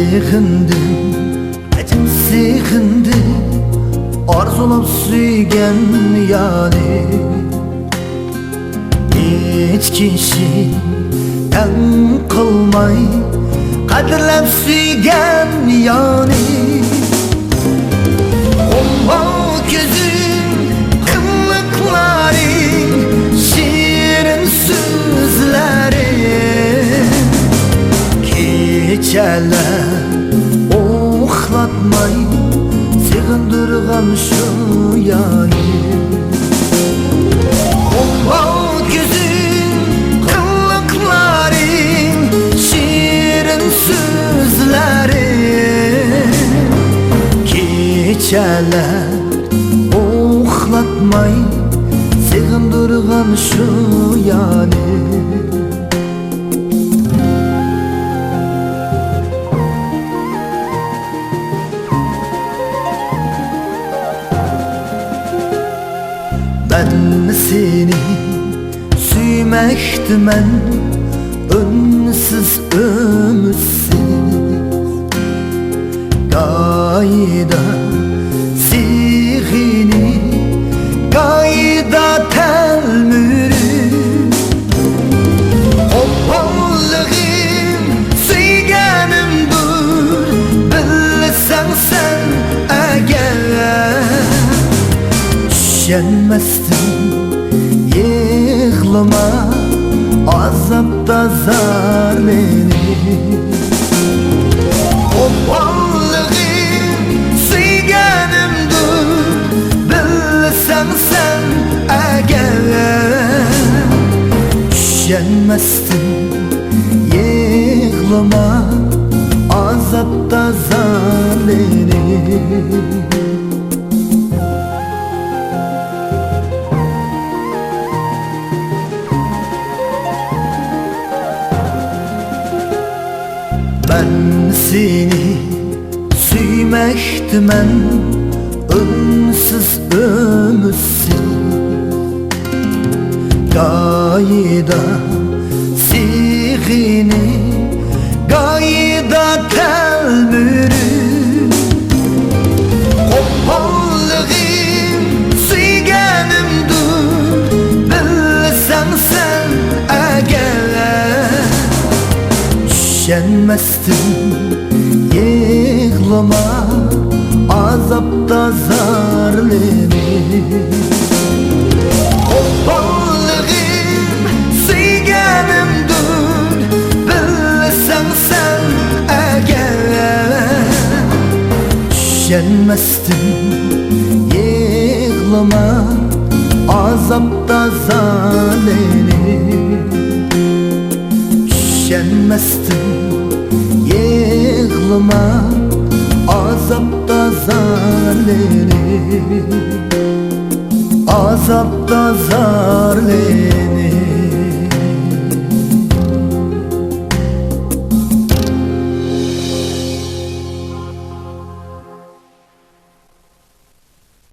Sığındım, acım sığındım, arzulab suygan yani. Hiç kişi tan qilmay qadrlab suygan yani. Omma gözüm, qilliqlaring, shirin so'zlaring, kechalar uxlatmay sig'indirgan shu yani. Omma gözüm, qilliqlaring, shirin so'zlaring, kechalar uxlatmay sig'indirgan shu yani. Ben seni süymektimen, ünsüz ümütsiz, gayda siğini, gayda telmürü. Hoppallığım suyganimdur, bilsen sen eğer. Düşenmezdim, yığlama, azapta zarleni. Hoppallığım suyganimdur, bilsen sen eğer. Düşenmezdim, yığlama, azapta zarleni. Ben seni süymektimen, ünsüz ümütsiz, gayda siğini, gayda telmürü. Hoppallığım suyganimdur, bilsen sen eğer. Düşenmezdim, yığlama, azapta zarleni. Hoppallığım suyganimdur, bilsen sen eğer. Düşenmezdim, yığlama, azapta zarleni. Düşenmezdim, yığlama, azapta zarleni, azapta zarleni.